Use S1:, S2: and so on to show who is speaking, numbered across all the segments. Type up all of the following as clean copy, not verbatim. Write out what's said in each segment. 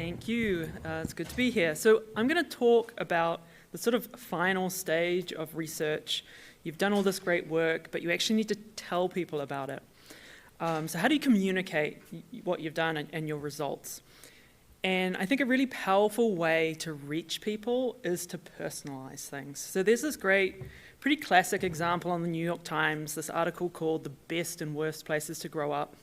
S1: Thank you. It's good to be here. So I'm going to talk about the sort of final stage of research. You've done all this great work, but you actually need to tell people about it. So how do you communicate what you've done and your results? And I think a really powerful way to reach people is to personalize things. So there's this great, pretty classic example on the New York Times, this article called "The Best and Worst Places to Grow Up."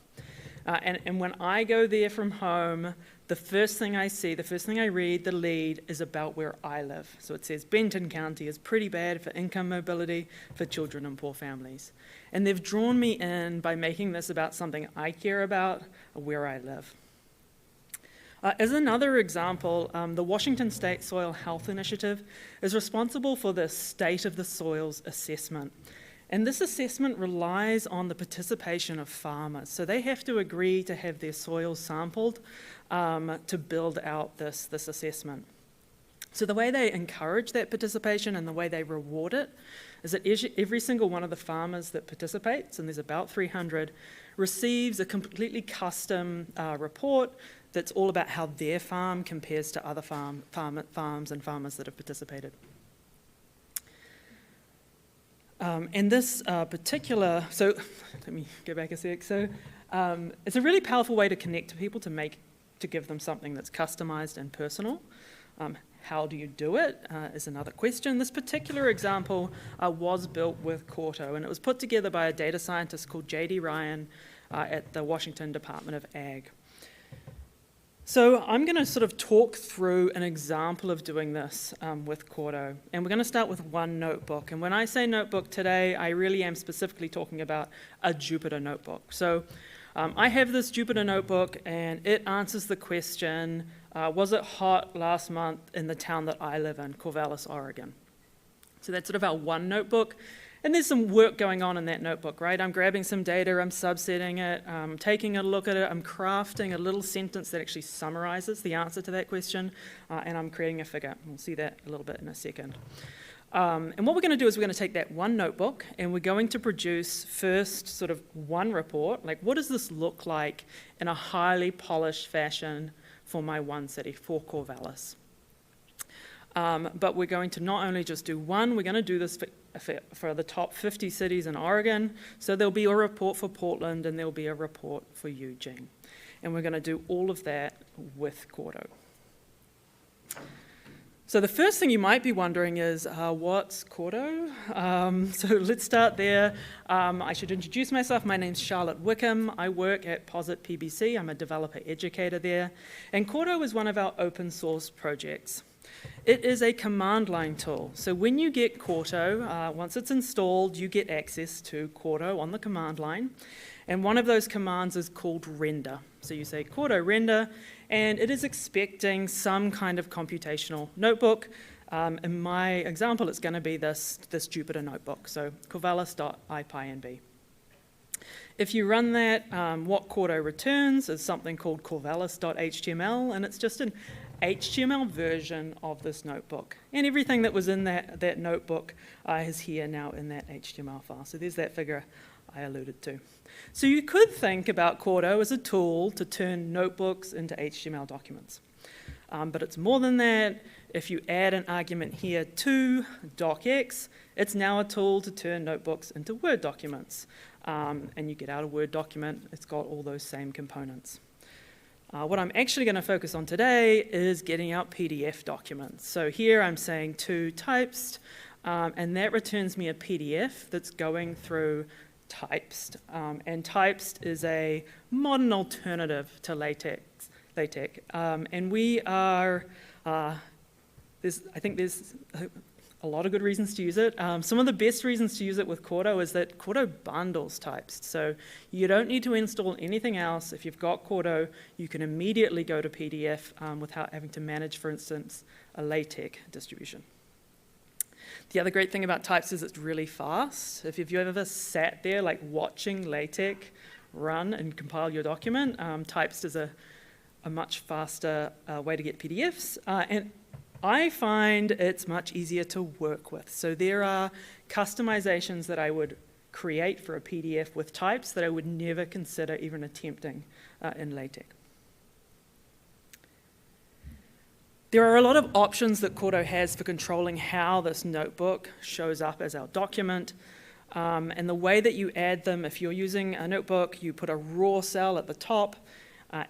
S1: And when I go there from home, the first thing I see, the first thing I read, the lead is about where I live. So it says Benton County is pretty bad for income mobility for children in poor families. And they've drawn me in by making this about something I care about, where I live. As another example, the Washington State Soil Health Initiative is responsible for the State of the Soils assessment. And this assessment relies on the participation of farmers. So they have to agree to have their soils sampled to build out this assessment. So the way they encourage that participation and the way they reward it is that every single one of the farmers that participates, and there's about 300, receives a completely custom report that's all about how their farm compares to other farms and farmers that have participated. And this particular, so let me go back a sec. So it's a really powerful way to connect to people, to give them something that's customized and personal. How do you do it is another question. This particular example was built with Quarto, and it was put together by a data scientist called J.D. Ryan at the Washington Department of Ag. So I'm going to sort of talk through an example of doing this with Quarto. And we're going to start with one notebook. And when I say notebook today, I really am specifically talking about a Jupyter notebook. So I have this Jupyter notebook, and it answers the question, was it hot last month in the town that I live in, Corvallis, Oregon? So that's sort of our one notebook. And there's some work going on in that notebook, right? I'm grabbing some data, I'm subsetting it, I'm taking a look at it, I'm crafting a little sentence that actually summarizes the answer to that question, and I'm creating a figure. We'll see that a little bit in a second. And what we're going to do is we're going to take that one notebook, and we're going to produce first sort of one report, like what does this look like in a highly polished fashion for my one city, for Corvallis. But we're going to not only just do one, we're going to do this for the top 50 cities in Oregon. So there'll be a report for Portland, and there'll be a report for Eugene. And we're going to do all of that with Quarto. So the first thing you might be wondering is, what's Quarto? So let's start there. I should introduce myself. My name's Charlotte Wickham. I work at Posit PBC. I'm a developer educator there. And Quarto is one of our open source projects. It is a command line tool. So when you get Quarto, once it's installed, you get access to Quarto on the command line. And one of those commands is called render. So you say Quarto render, and it is expecting some kind of computational notebook. In my example, it's going to be this Jupyter notebook, so corvallis.ipynb. If you run that, what Quarto returns is something called corvallis.html, and it's just an HTML version of this notebook. And everything that was in that notebook is here now in that HTML file. So there's that figure I alluded to. So you could think about Quarto as a tool to turn notebooks into HTML documents. But it's more than that. If you add an argument here to docx, it's now a tool to turn notebooks into Word documents. And you get out a Word document, it's got all those same components. What I'm actually going to focus on today is getting out PDF documents. So here I'm saying to typest, and that returns me a PDF that's going through typest. And typest is a modern alternative to LaTeX. And we are, I think there's a lot of good reasons to use it. Some of the best reasons to use it with Quarto is that Quarto bundles typest. So you don't need to install anything else. If you've got Quarto, you can immediately go to PDF without having to manage, for instance, a LaTeX distribution. The other great thing about typest is it's really fast. If you've ever sat there like watching LaTeX run and compile your document, typest is a much faster way to get PDFs. And I find it's much easier to work with. So there are customizations that I would create for a PDF with types that I would never consider even attempting in LaTeX. There are a lot of options that Quarto has for controlling how this notebook shows up as our document. And the way that you add them, if you're using a notebook, you put a raw cell at the top.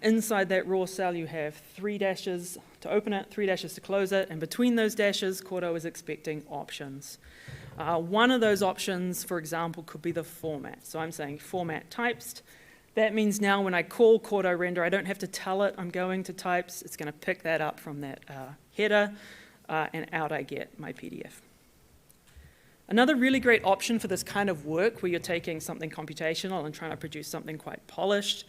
S1: Inside that raw cell, you have 3 dashes to open it, 3 dashes to close it. And between those dashes, Quarto is expecting options. One of those options, for example, could be the format. So I'm saying format types. That means now when I call Quarto render, I don't have to tell it I'm going to types. It's going to pick that up from that header, and out I get my PDF. Another really great option for this kind of work where you're taking something computational and trying to produce something quite polished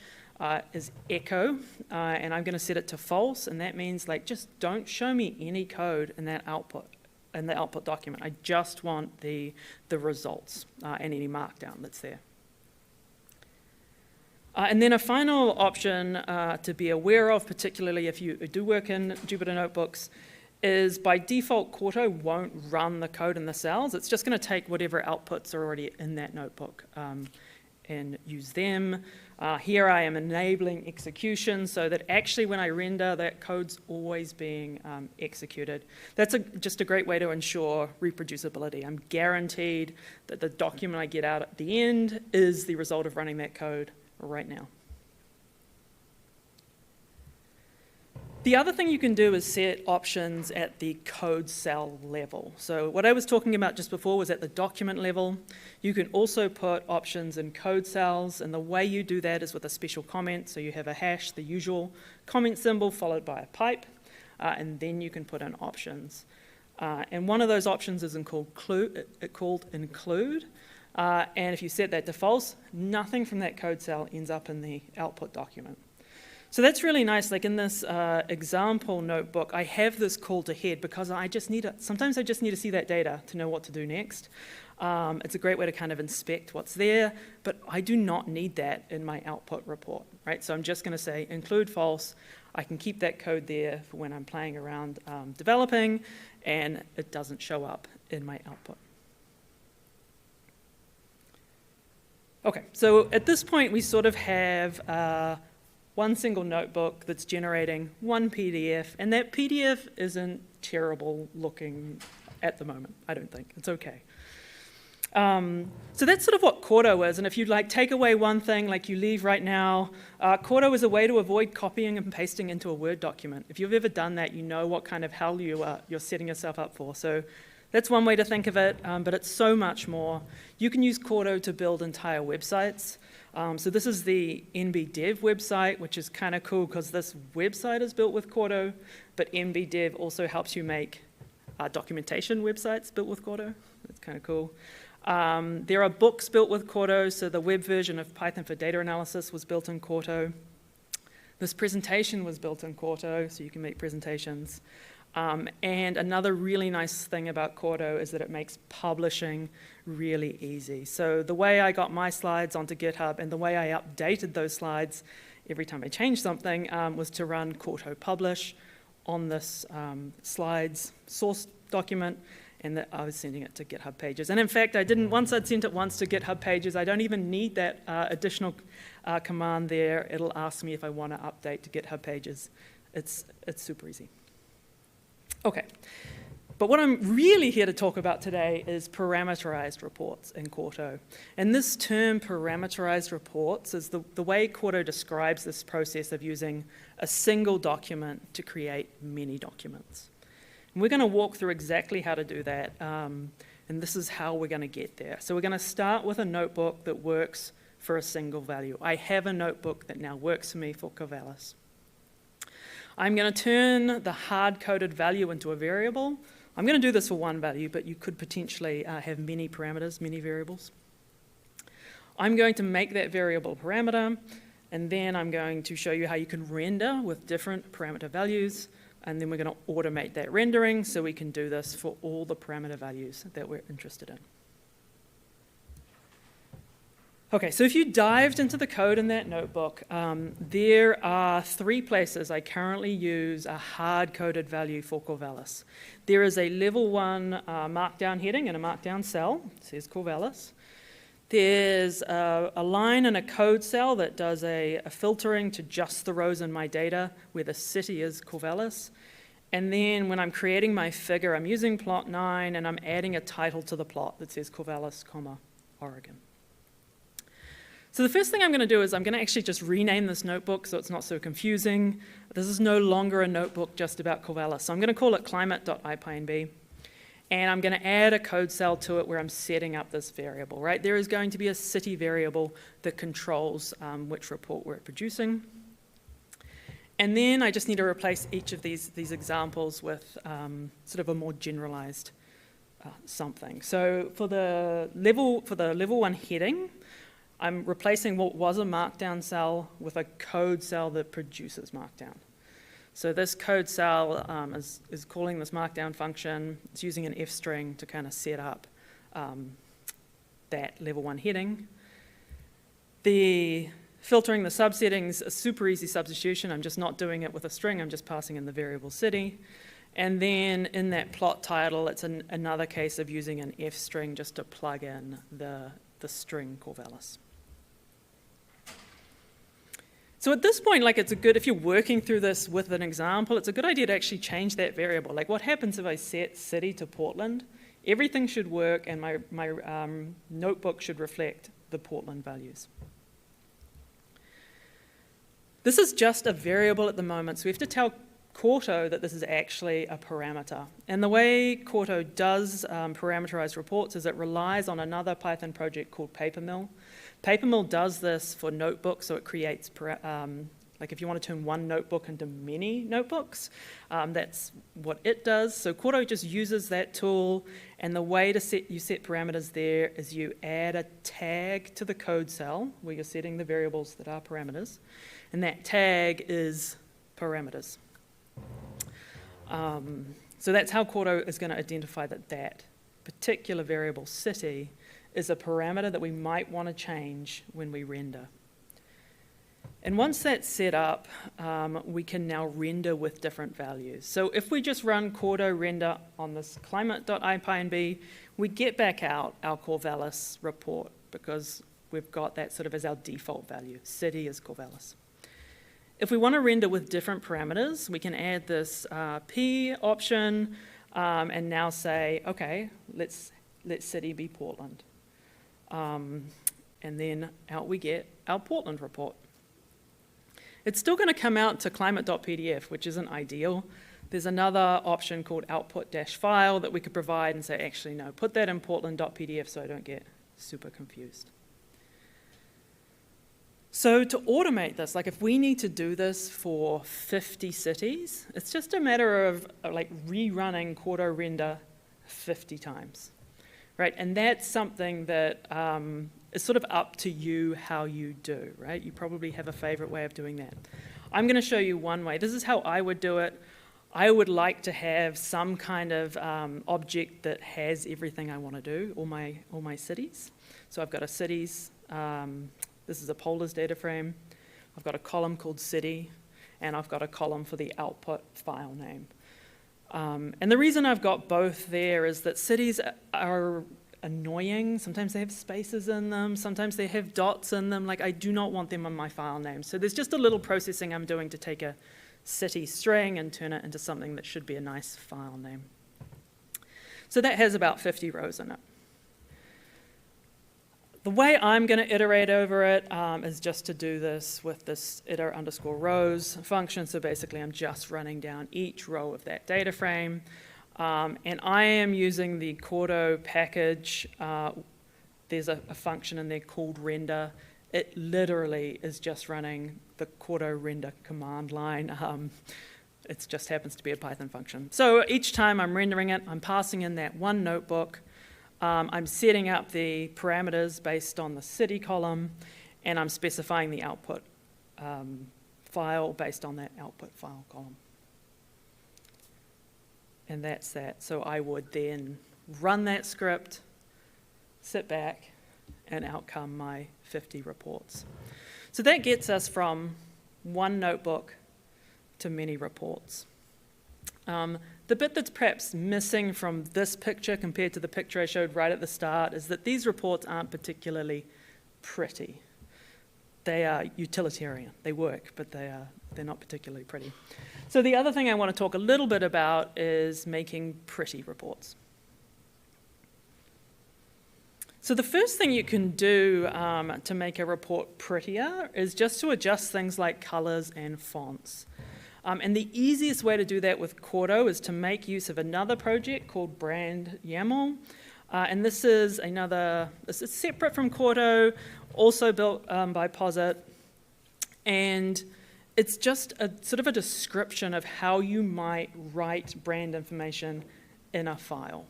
S1: is echo, and I'm going to set it to false, and that means like just don't show me any code in that output. In the output document. I just want the results and any markdown that's there. And then a final option to be aware of, particularly if you do work in Jupyter Notebooks, is by default, Quarto won't run the code in the cells. It's just going to take whatever outputs are already in that notebook and use them. Here I am enabling execution so that actually when I render, that code's always being executed. That's just a great way to ensure reproducibility. I'm guaranteed that the document I get out at the end is the result of running that code right now. The other thing you can do is set options at the code cell level. So what I was talking about just before was at the document level. You can also put options in code cells, and the way you do that is with a special comment. So you have a hash, the usual comment symbol followed by a pipe, and then you can put in options. And one of those options is called include. And if you set that to false, nothing from that code cell ends up in the output document. So that's really nice. Like in this example notebook, I have this call to head because sometimes I just need to see that data to know what to do next. It's a great way to kind of inspect what's there, but I do not need that in my output report, right? So I'm just going to say include false. I can keep that code there for when I'm playing around developing, and it doesn't show up in my output. Okay, so at this point, we sort of have one single notebook that's generating one PDF, and that PDF isn't terrible looking at the moment, I don't think. It's okay. So that's sort of what Quarto is, and if you take away one thing, like you leave right now, Quarto is a way to avoid copying and pasting into a Word document. If you've ever done that, you know what kind of hell you're setting yourself up for. So that's one way to think of it, but it's so much more. You can use Quarto to build entire websites. So this is the NBDev website, which is kind of cool because this website is built with Quarto, but NBDev also helps you make documentation websites built with Quarto. That's kind of cool. There are books built with Quarto, so the web version of Python for data analysis was built in Quarto. This presentation was built in Quarto, so you can make presentations. And another really nice thing about Quarto is that it makes publishing really easy. So the way I got my slides onto GitHub and the way I updated those slides every time I changed something was to run Quarto publish on this slides source document, and that I was sending it to GitHub pages. And in fact, once I'd sent it once to GitHub pages, I don't even need that additional command there. It'll ask me if I want to update to GitHub pages. It's super easy. Okay, but what I'm really here to talk about today is parameterized reports in Quarto. And this term, parameterized reports, is the way Quarto describes this process of using a single document to create many documents. And we're going to walk through exactly how to do that, and this is how we're going to get there. So we're going to start with a notebook that works for a single value. I have a notebook that now works for me for Corvallis. I'm going to turn the hard-coded value into a variable. I'm going to do this for one value, but you could potentially have many parameters, many variables. I'm going to make that variable parameter, and then I'm going to show you how you can render with different parameter values, and then we're going to automate that rendering so we can do this for all the parameter values that we're interested in. Okay, so if you dived into the code in that notebook, there are 3 places I currently use a hard-coded value for Corvallis. There is a level 1 markdown heading in a markdown cell. It says Corvallis. There's a line in a code cell that does a filtering to just the rows in my data where the city is Corvallis. And then when I'm creating my figure, I'm using plot 9, and I'm adding a title to the plot that says Corvallis, Oregon. So the first thing I'm going to do is I'm going to actually just rename this notebook so it's not so confusing. This is no longer a notebook just about Corvallis. So I'm going to call it climate.ipynb. And I'm going to add a code cell to it where I'm setting up this variable, right? There is going to be a city variable that controls which report we're producing. And then I just need to replace each of these examples with sort of a more generalized something. So for the level 1 heading, I'm replacing what was a markdown cell with a code cell that produces markdown. So this code cell is calling this markdown function. It's using an F string to kind of set up that level 1 heading. The filtering the subsettings, a super easy substitution. I'm just not doing it with a string. I'm just passing in the variable city. And then in that plot title, it's another case of using an F string just to plug in the string Corvallis. So at this point, like, if you're working through this with an example, it's a good idea to actually change that variable. Like, what happens if I set city to Portland? Everything should work, and my notebook should reflect the Portland values. This is just a variable at the moment, so we have to tell Quarto that this is actually a parameter. And the way Quarto does parameterized reports is it relies on another Python project called Papermill. Papermill does this for notebooks, so it creates, like if you want to turn one notebook into many notebooks, that's what it does. So Quarto just uses that tool, and the way to you set parameters there is you add a tag to the code cell where you're setting the variables that are parameters, and that tag is parameters. So that's how Quarto is going to identify that particular variable city is a parameter that we might want to change when we render. And once that's set up, we can now render with different values. So if we just run Quarto render on this climate.ipynb, we get back out our Corvallis report because we've got that sort of as our default value. City is Corvallis. If we want to render with different parameters, we can add this P option and now say, okay, let's city be Portland. And then out we get our Portland report. It's still going to come out to climate.pdf, which isn't ideal. There's another option called output-file that we could provide and say, actually, no, put that in portland.pdf so I don't get super confused. So to automate this, like if we need to do this for 50 cities, it's just a matter of like rerunning Quarto render 50 times, right? And that's something that is sort of up to you how you do, right? You probably have a favorite way of doing that. I'm going to show you one way. This is how I would do it. I would like to have some kind of object that has everything I want to do, all my cities. So I've got a cities. This is a polars data frame. I've got a column called city, and I've got a column for the output file name. And the reason I've got both there is that cities are annoying. Sometimes they have spaces in them. Sometimes they have dots in them. Like, I do not want them on my file name. So there's just a little processing I'm doing to take a city string and turn it into something that should be a nice file name. So that has about 50 rows in it. The way I'm going to iterate over it is just to do this with this iter_rows function. So basically, I'm just running down each row of that data frame. And I am using the Quarto package. There's a function in there called render. It literally is just running the Quarto render command line. It just happens to be a Python function. So each time I'm rendering it, I'm passing in that one notebook. I'm setting up the parameters based on the city column, and I'm specifying the output file based on that output file column. And that's that. So I would then run that script, sit back, and out come my 50 reports. So that gets us from one notebook to many reports. The bit that's perhaps missing from this picture compared to the picture I showed right at the start is that these reports aren't particularly pretty. they are utilitarian. They work, but they're not particularly pretty. So the other thing I want to talk a little bit about is making pretty reports. So the first thing you can do to make a report prettier is just to adjust things like colors and fonts. And the easiest way to do that with Quarto is to make use of another project called Brand YAML. And this is separate from Quarto, also built by Posit. And it's just a sort of a description of how you might write brand information in a file.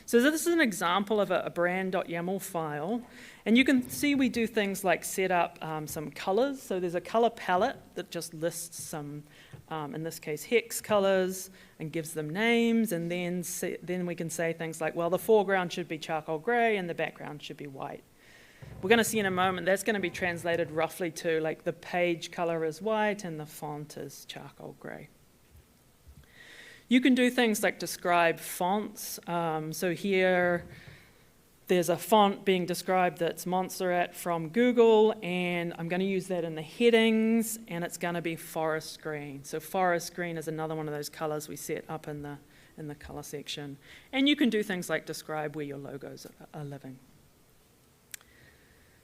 S1: So this is an example of a brand.yaml file, and you can see we do things like set up some colors. So there's a color palette that just lists some, in this case, hex colors and gives them names, and then we can say things like, well, the foreground should be charcoal gray and the background should be white. We're going to see in a moment that's going to be translated roughly to like the page color is white and the font is charcoal gray. You can do things like describe fonts. So here, there's a font being described that's Montserrat from Google, and I'm going to use that in the headings, and it's going to be forest green. So forest green is another one of those colors we set up in the color section. And you can do things like describe where your logos are living.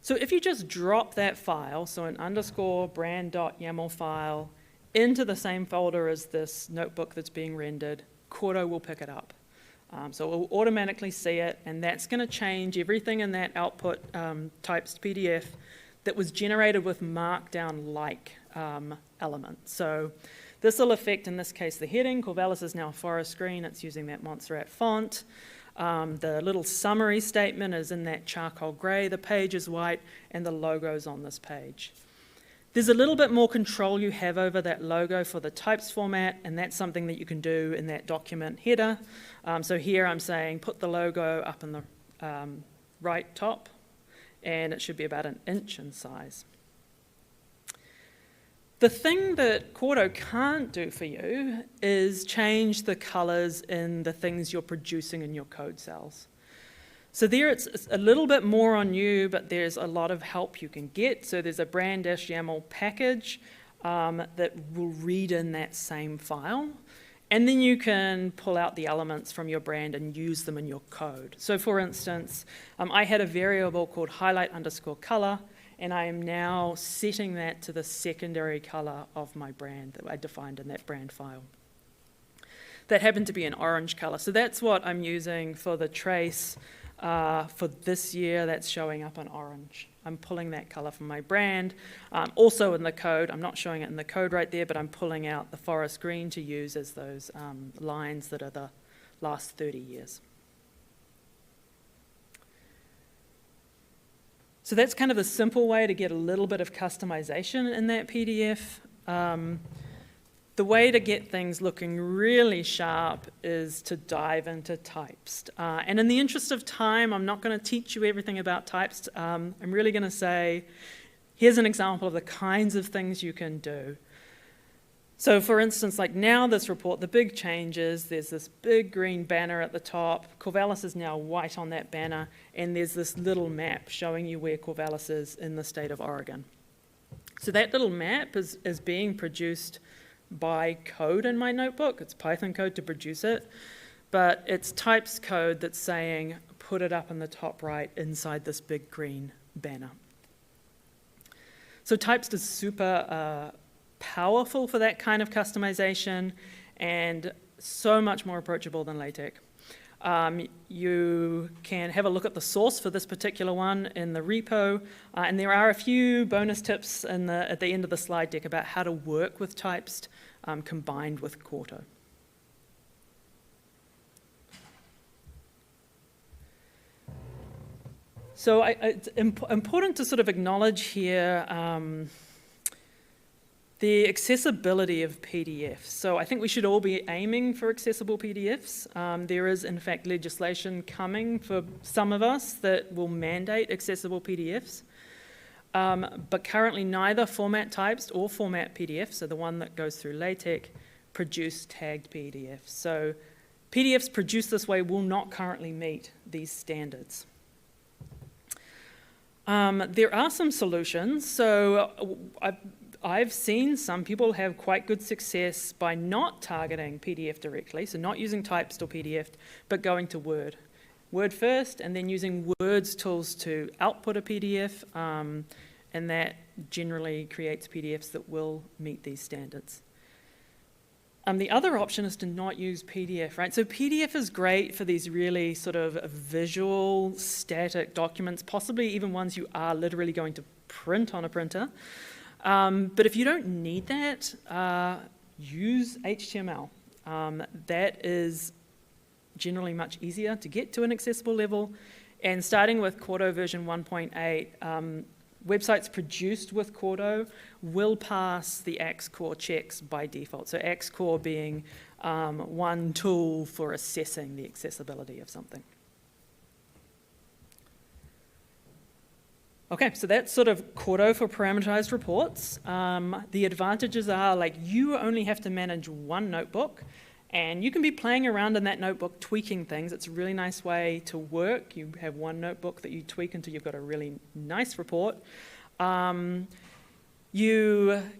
S1: So if you just drop that file, so an underscore brand.yaml file, into the same folder as this notebook that's being rendered, Quarto will pick it up. So it will automatically see it, and that's going to change everything in that output types PDF that was generated with markdown-like elements. So this will affect, in this case, the heading. Corvallis is now forest green. It's using that Montserrat font. The little summary statement is in that charcoal gray. The page is white, and the logo's on this page. There's a little bit more control you have over that logo for the types format, and that's something that you can do in that document header. So here I'm saying put the logo up in the right top, and it should be about 1 inch in size. The thing that Quarto can't do for you is change the colors in the things you're producing in your code cells. So there it's a little bit more on you, but there's a lot of help you can get. So there's a brand-YAML package that will read in that same file. And then you can pull out the elements from your brand and use them in your code. So for instance, I had a variable called highlight_color, and I am now setting that to the secondary color of my brand that I defined in that brand file. That happened to be an orange color. So that's what I'm using for the trace. For this year, that's showing up in orange. I'm pulling that color from my brand. Also in the code, I'm not showing it in the code right there, but I'm pulling out the forest green to use as those lines that are the last 30 years. So that's kind of a simple way to get a little bit of customization in that PDF. The way to get things looking really sharp is to dive into types. And in the interest of time, I'm not going to teach you everything about types. I'm really going to say, here's an example of the kinds of things you can do. So for instance, like now this report, the big change is there's this big green banner at the top. Corvallis is now white on that banner, and there's this little map showing you where Corvallis is in the state of Oregon. So that little map is being produced by code in my notebook. It's Python code to produce it, but it's types code that's saying put it up in the top right inside this big green banner. So types is super powerful for that kind of customization and so much more approachable than LaTeX. You can have a look at the source for this particular one in the repo, and there are a few bonus tips at the end of the slide deck about how to work with types combined with Quarto. So it's important to sort of acknowledge here the accessibility of PDFs. So I think we should all be aiming for accessible PDFs. There is, in fact, legislation coming for some of us that will mandate accessible PDFs. But currently neither format types or format PDFs, so the one that goes through LaTeX, produce tagged PDFs. So PDFs produced this way will not currently meet these standards. There are some solutions. So I've seen some people have quite good success by not targeting PDF directly, so not using typed or PDF, but going to Word. Word first, and then using Word's tools to output a PDF, and that generally creates PDFs that will meet these standards. The other option is to not use PDF, right? So PDF is great for these really sort of visual, static documents, possibly even ones you are literally going to print on a printer. But if you don't need that, use HTML. That is generally much easier to get to an accessible level. And starting with Quarto version 1.8, websites produced with Quarto will pass the AXE-Core checks by default. So AXE-Core being one tool for assessing the accessibility of something. Okay, so that's sort of Quarto for parameterized reports. The advantages are, like, you only have to manage one notebook, and you can be playing around in that notebook, tweaking things. It's a really nice way to work. You have one notebook that you tweak until you've got a really nice report. You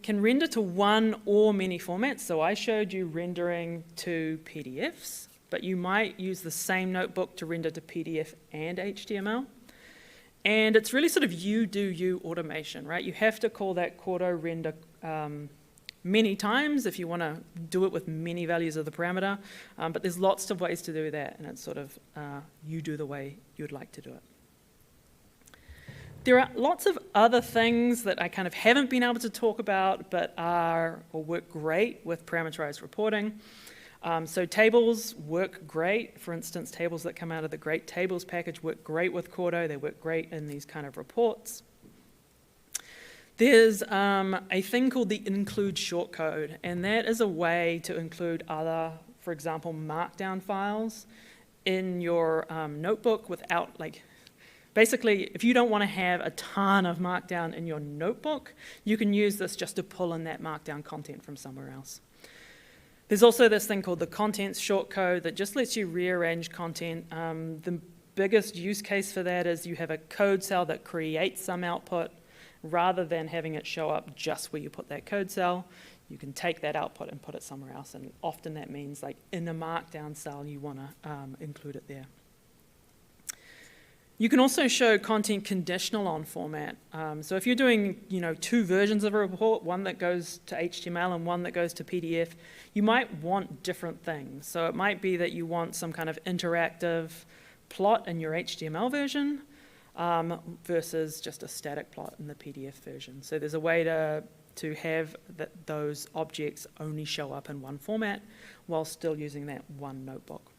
S1: can render to one or many formats. So I showed you rendering to PDFs, but you might use the same notebook to render to PDF and HTML. And it's really sort of you automation, right? You have to call that Quarto render many times if you want to do it with many values of the parameter, but there's lots of ways to do that, and it's sort of you do the way you'd like to do it. There are lots of other things that I kind of haven't been able to talk about, but are or work great with parameterized reporting. So tables work great. For instance, tables that come out of the Great Tables package work great with Quarto. They work great in these kind of reports. There's a thing called the include shortcode, and that is a way to include other, for example, markdown files in your notebook without, like, basically, if you don't want to have a ton of markdown in your notebook, you can use this just to pull in that markdown content from somewhere else. There's also this thing called the contents shortcode that just lets you rearrange content. The biggest use case for that is you have a code cell that creates some output. Rather than having it show up just where you put that code cell, you can take that output and put it somewhere else. And often that means, like, in a markdown cell, you want to include it there. You can also show content conditional on format. So if you're doing, two versions of a report, one that goes to HTML and one that goes to PDF, you might want different things. So it might be that you want some kind of interactive plot in your HTML version, versus just a static plot in the PDF version. So there's a way to have those objects only show up in one format while still using that one notebook.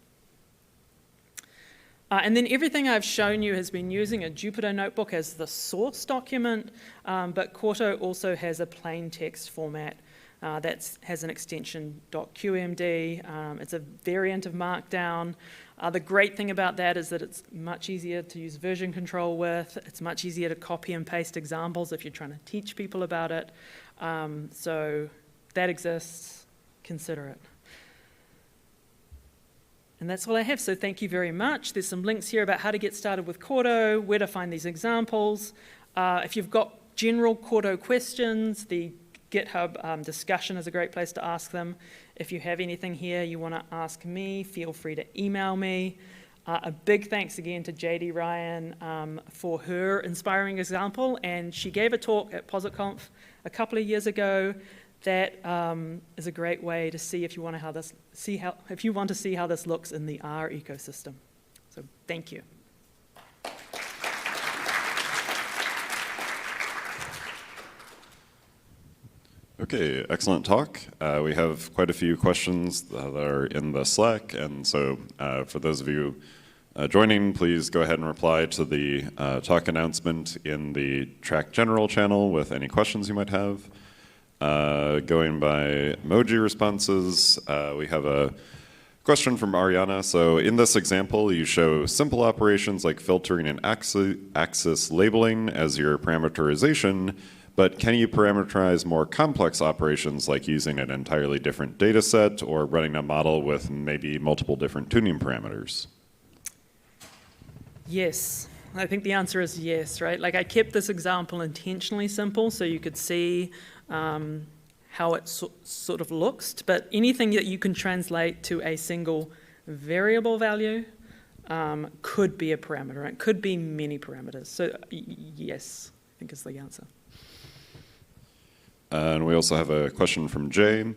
S1: And then everything I've shown you has been using a Jupyter notebook as the source document, but Quarto also has a plain text format that has an extension .qmd. It's a variant of Markdown. The great thing about that is that it's much easier to use version control with. It's much easier to copy and paste examples if you're trying to teach people about it. So that exists. Consider it. And that's all I have, so thank you very much. There's some links here about how to get started with Quarto, where to find these examples. If you've got general Quarto questions, the GitHub discussion is a great place to ask them. If you have anything here you want to ask me, feel free to email me. A big thanks again to JD Ryan for her inspiring example, and she gave a talk at PositConf a couple of years ago. That is a great way to see if you want to see how this looks in the R ecosystem. So thank you.
S2: Okay, excellent talk. We have quite a few questions that are in the Slack, and so for those of you joining, please go ahead and reply to the talk announcement in the Track General channel with any questions you might have. Going by emoji responses, we have a question from Ariana. So in this example, you show simple operations like filtering and axis labeling as your parameterization, but can you parameterize more complex operations like using an entirely different data set or running a model with maybe multiple different tuning parameters?
S1: Yes. I think the answer is yes, right? Like I kept this example intentionally simple so you could see how it sort of looks, but anything that you can translate to a single variable value could be a parameter. It could be many parameters. So yes, I think is the answer.
S2: And we also have a question from Jay.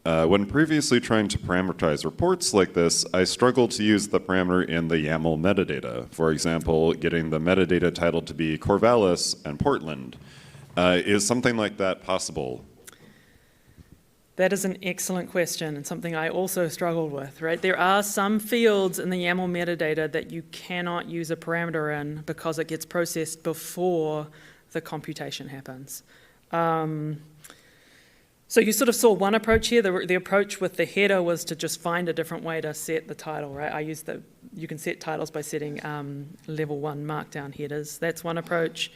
S2: When previously trying to parameterize reports like this, I struggled to use the parameter in the YAML metadata. For example, getting the metadata title to be Corvallis and Portland. Is something like that possible?
S1: That is an excellent question and something I also struggled with, right? There are some fields in the YAML metadata that you cannot use a parameter in because it gets processed before the computation happens. So you sort of saw one approach here. The approach with the header was to just find a different way to set the title, right? You can set titles by setting level 1 markdown headers. That's one approach.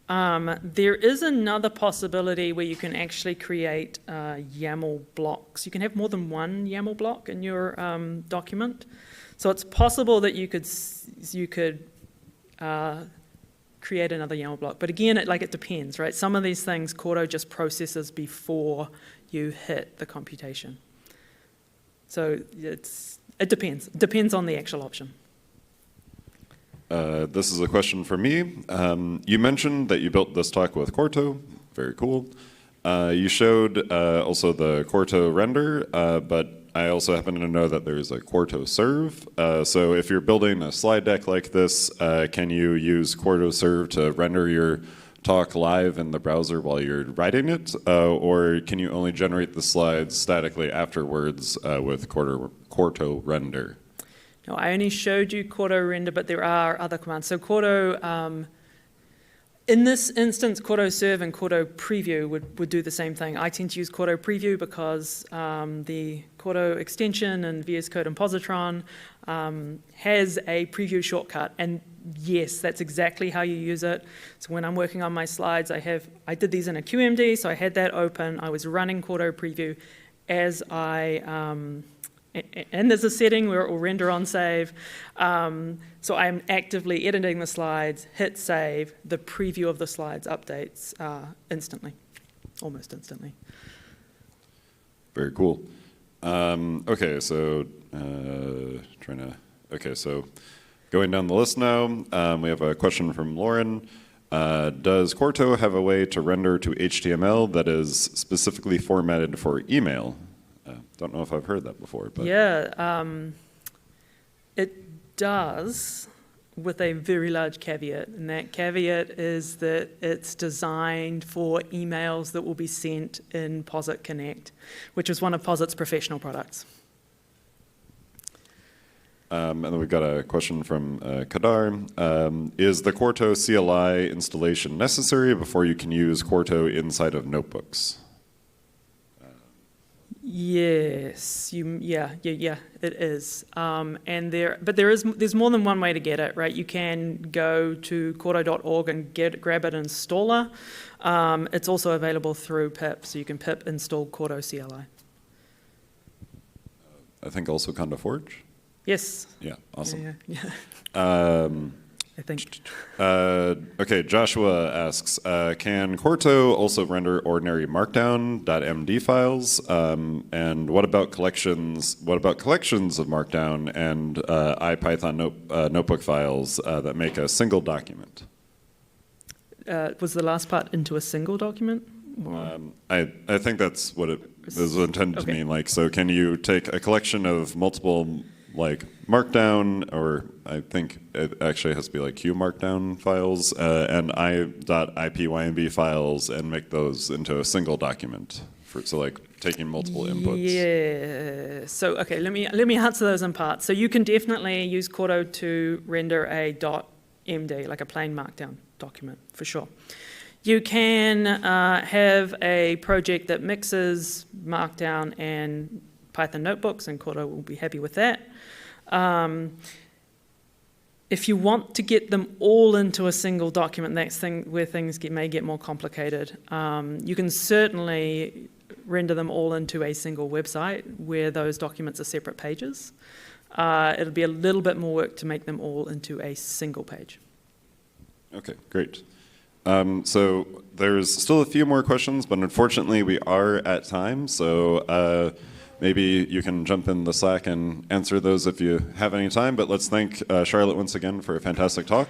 S1: There is another possibility where you can actually create YAML blocks. You can have more than one YAML block in your document. So it's possible that you could create another YAML block. But again, it depends, right? Some of these things Quarto just processes before you hit the computation. So it depends. It depends on the actual option.
S2: This is a question for me. You mentioned that you built this talk with Quarto. Very cool. You showed also the Quarto render, but I also happen to know that there's a Quarto serve. So if you're building a slide deck like this, can you use Quarto serve to render your talk live in the browser while you're writing it? Or can you only generate the slides statically afterwards with Quarto render?
S1: No, I only showed you Quarto render, but there are other commands. So Quarto, in this instance, Quarto serve and Quarto preview would do the same thing. I tend to use Quarto preview because the Quarto extension and VS Code and Positron has a preview shortcut. And yes, that's exactly how you use it. So when I'm working on my slides, I did these in a QMD, so I had that open. I was running Quarto preview as and there's a setting where it will render on save. So I'm actively editing the slides, hit save, the preview of the slides updates instantly, almost instantly.
S2: Very cool. Okay, so so going down the list now, we have a question from Lauren. Does Quarto have a way to render to HTML that is specifically formatted for email? Don't know if I've heard that before. But
S1: yeah, it does, with a very large caveat. And that caveat is that it's designed for emails that will be sent in Posit Connect, which is one of Posit's professional products.
S2: And then we've got a question from Kadar. Is the Quarto CLI installation necessary before you can use Quarto inside of notebooks?
S1: Yes, yeah, it is. But there's more than one way to get it, right? You can go to quarto.org and grab it installer. It's also available through pip, so you can pip install Quarto CLI.
S2: I think also Conda Forge?
S1: Yes.
S2: Yeah, awesome.
S1: Yeah. I think.
S2: Okay, Joshua asks, can Quarto also render ordinary markdown.md files? And what about collections? What about collections of markdown and IPython notebook files that make a single document?
S1: Was the last part into a single document?
S2: I think that's what it was intended to mean. Like, so can you take a collection of multiple markdown, or I think it actually has to be like Q markdown files and i.ipymb files and make those into a single document. So taking multiple inputs.
S1: Yeah. So okay, let me answer those in parts. So you can definitely use Quarto to render a .md, like a plain markdown document, for sure. You can have a project that mixes markdown and Python notebooks, and Quarto will be happy with that. If you want to get them all into a single document, that's where things may get more complicated. You can certainly render them all into a single website where those documents are separate pages. It'll be a little bit more work to make them all into a single page.
S2: Okay, great. So there's still a few more questions, but unfortunately we are at time. So maybe you can jump in the Slack and answer those if you have any time. But let's thank Charlotte once again for a fantastic talk.